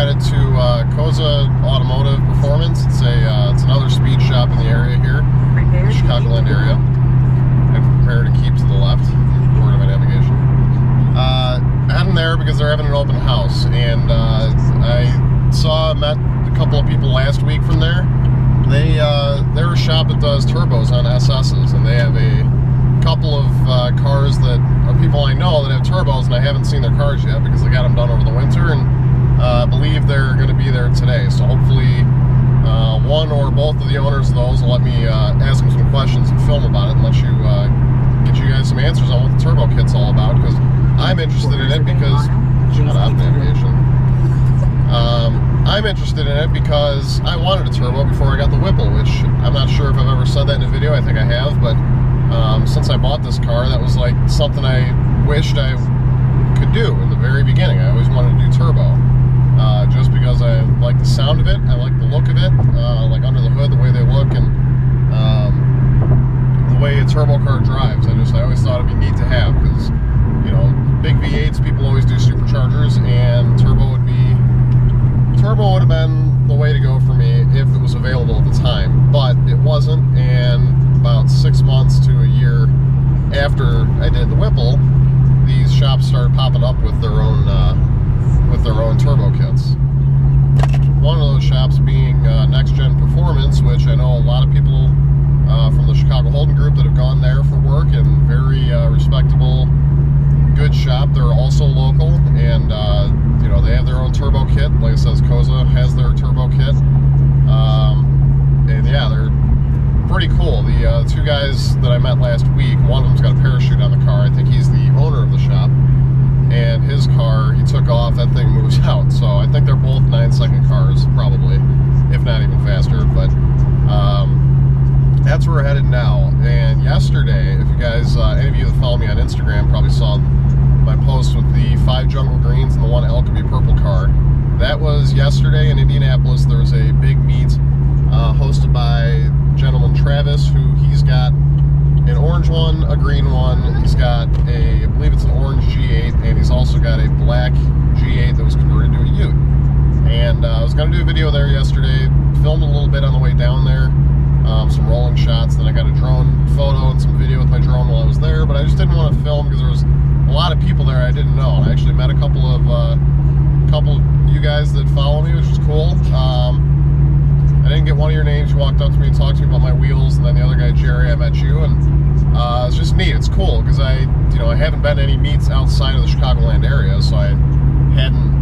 headed to Koza Automotive Performance. It's another speed shop in the area here, the Chicagoland area. And prepare to keep to the left, according to my navigation. Heading there because they're having an open house, and I met a couple of people last week from there. They're a shop that does turbos on SS's, and they have a couple of cars that are people I know that have turbos, and I haven't seen their cars yet because they got them done over the winter, and I believe they're going to be there today. So hopefully one or both of the owners of those will let me ask them some questions and film about it and let you get you guys some answers on what the turbo kit's all about, because I'm interested in it because shut up, navigation. I'm interested in it because I wanted a turbo before I got the Whipple, which I'm not sure if I've ever said that in a video. I think I have, but since I bought this car, that was like something I wished I could do in the very beginning. I always wanted to do turbo, just because I like the sound of it, I like the look of it, like under the hood, the way they look, and the way a turbo car drives. I always thought it'd be neat to have, because, you know, big V8s, people always do superchargers, and turbo would have been the way to go for me if it was available at the time, but it wasn't. And about 6 months to a year after I did the Whipple, these shops started popping up with their own turbo kits. One of those shops being Next Gen Performance, which I know a lot of people from the Chicago Holden Group that have gone there for work, and very respectable, good shop. They're also local, and you know, they have their own turbo kit. Like it says, Koza has their turbo kit, and yeah, they're pretty cool. The two guys that I met last week, one of them's got a parachute on the car. I think he's the owner of the shop, and his car, he took off, that thing moves out. So I think they're both 9-second cars, probably, if not even faster. But that's where we're headed now. And yesterday, if you guys, any of you that follow me on Instagram probably saw my post with the 5 Jungle Greens and the 1 Alchemy Purple car. That was yesterday in Indianapolis. There was a big meet hosted by gentleman Travis, who he's got an orange one, a green one, he's got I believe it's an orange G8, and he's also got a black G8 that was converted to a Ute. And I was going to do a video there yesterday, filmed a little bit on the way down there, some rolling shots, then I got a drone photo and some video with my drone while I was there, but I just didn't want to film because there was a lot of people there I didn't know. And I actually met a couple of you guys that follow me, which was cool. I didn't get one of your names. You walked up to me and talked to me about my wheels, and then the other guy, Jerry, I met you, and it's just neat. It's cool because I haven't been to any meets outside of the Chicagoland area, so I hadn't,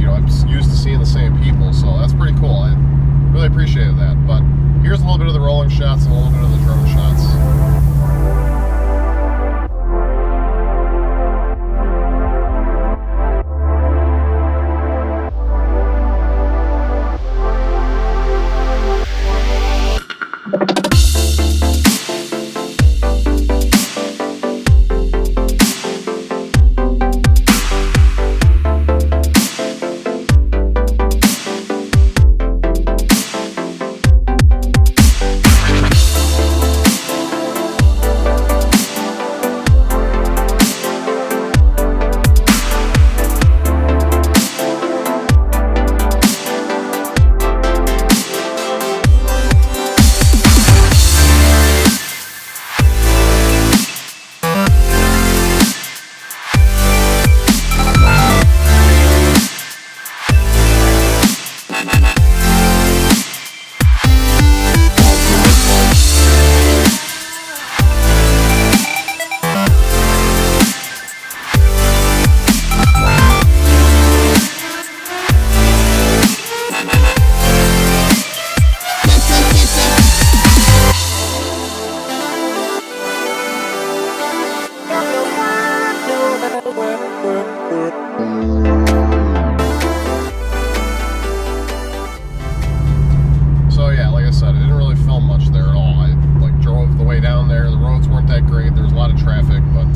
I'm just used to seeing the same people, so that's pretty cool. I really appreciated that. But here's a little bit of the rolling shots and a little bit of the drone shots. So yeah, like I said, I didn't really film much there at all. I drove the way down there. The roads weren't that great. There was a lot of traffic, but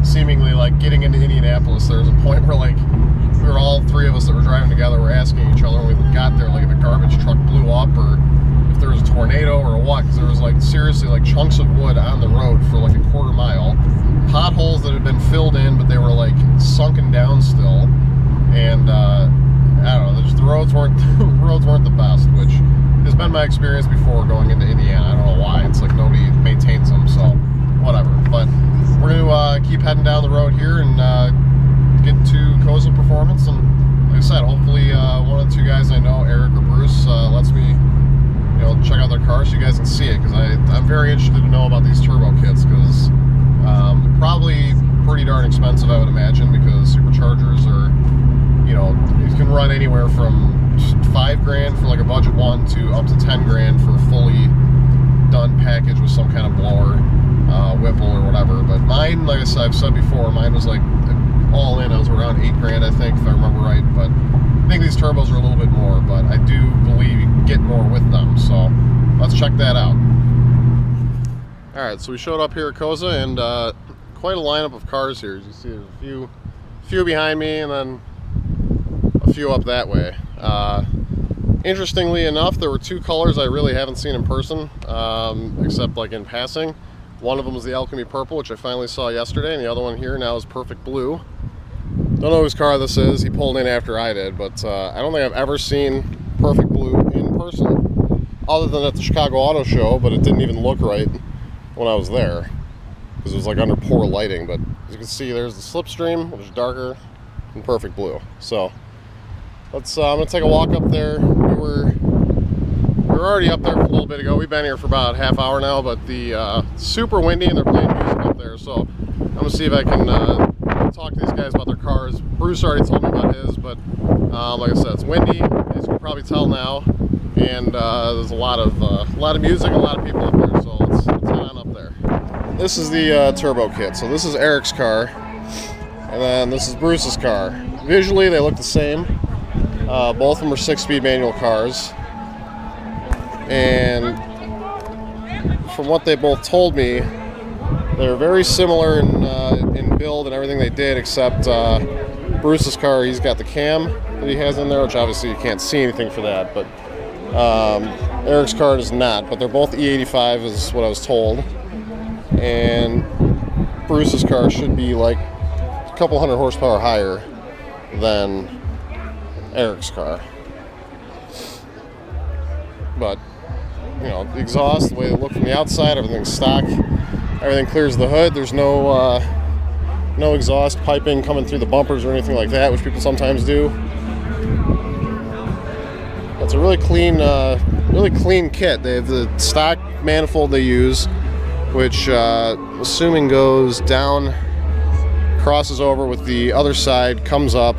seemingly getting into Indianapolis, there was a point where we were all three of us that were driving together were asking each other when we got there if a garbage truck blew up or if there was a tornado or what, because there was seriously chunks of wood on the road for a quarter mile, potholes that had been filled in but they were sunken down still, and I don't know, just the roads weren't the best, which has been my experience before going into Indiana. I don't know why. It's like nobody maintains them, so whatever. But we're going to keep heading down the road here and get to Koza Performance. And like I said, hopefully one of the two guys I know, Eric or Bruce, lets me, you know, check out their cars so you guys can see it, because I'm very interested to know about these turbo kits, because probably pretty darn expensive, I would imagine, because superchargers are, you know, you can run anywhere from $5,000 for like a budget one to up to $10,000 for a fully done package with some kind of blower, Whipple or whatever. But mine, like I've said before, mine was like all in. I was around $8,000, I think, if I remember right. But I think these turbos are a little bit more, but I do believe you can get more with them. So let's check that out. All right, so we showed up here at Koza, and quite a lineup of cars here. As you see, there's a few behind me, and then a few up that way. Interestingly enough, there were two colors I really haven't seen in person, except like in passing. One of them was the Alchemy Purple, which I finally saw yesterday, and the other one here now is Perfect Blue. Don't know whose car this is. He pulled in after I did, but I don't think I've ever seen Perfect Blue in person, other than at the Chicago Auto Show, but it didn't even look right when I was there, because it was like under poor lighting. But as you can see, there's the Slipstream, which is darker, and Perfect Blue. So let's, I'm going to take a walk up there. We were already up there a little bit ago. We've been here for about a half hour now, but the super windy and they're playing music up there. So I'm going to see if I can talk to these guys about their cars. Bruce already told me about his, but like I said, it's windy, as you can probably tell now, and there's a lot of music and a lot of people up there. So let's head on up there. This is the turbo kit. So this is Eric's car, and then this is Bruce's car. Visually, they look the same. Both of them are 6-speed manual cars, and from what they both told me, they're very similar in build and everything they did, except Bruce's car, he's got the cam that he has in there, which obviously you can't see anything for that, but Eric's car does not. But they're both E85 is what I was told, and Bruce's car should be like a couple hundred horsepower higher than Eric's car. But you know, the exhaust, the way they look from the outside, everything's stock, everything clears the hood. There's no exhaust piping coming through the bumpers or anything like that, which people sometimes do. It's a really clean kit. They have the stock manifold they use, which assuming goes down, crosses over with the other side, comes up,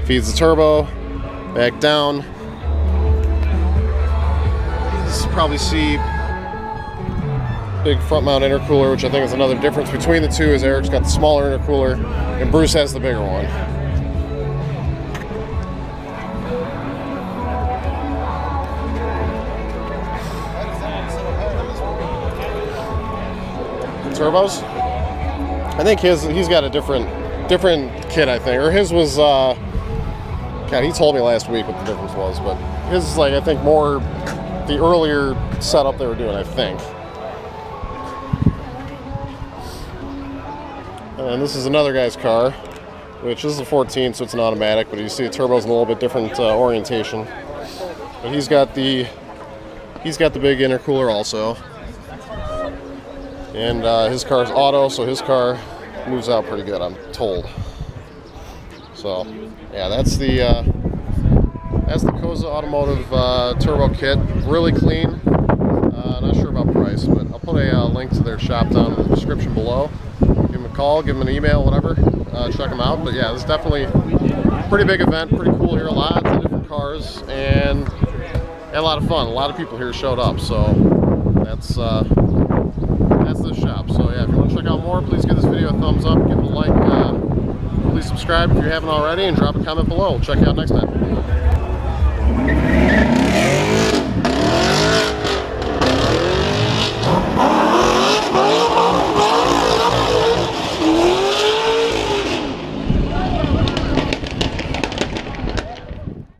feeds the turbo, back down. You probably see big front mount intercooler, which I think is another difference between the two, is Eric's got the smaller intercooler and Bruce has the bigger one. Turbos? I think he's got a different kit, I think, or his was God, he told me last week what the difference was, but his is like, I think, more the earlier setup they were doing, I think. And this is another guy's car, which is a 14, so it's an automatic, but you see the turbo's in a little bit different orientation. But he's got the big intercooler also. And his car's auto, so his car moves out pretty good, I'm told. So yeah, that's the Koza Automotive turbo kit. Really clean. Not sure about price, but I'll put a link to their shop down in the description below. Give them a call, give them an email, whatever. Check them out. But yeah, this is definitely a pretty big event. Pretty cool here. Lots of different cars and a lot of fun. A lot of people here showed up, so that's the shop. So yeah, if you want to check out more, please give this video a thumbs up, give it a like, please subscribe if you haven't already, and drop a comment below. We'll check you out next time.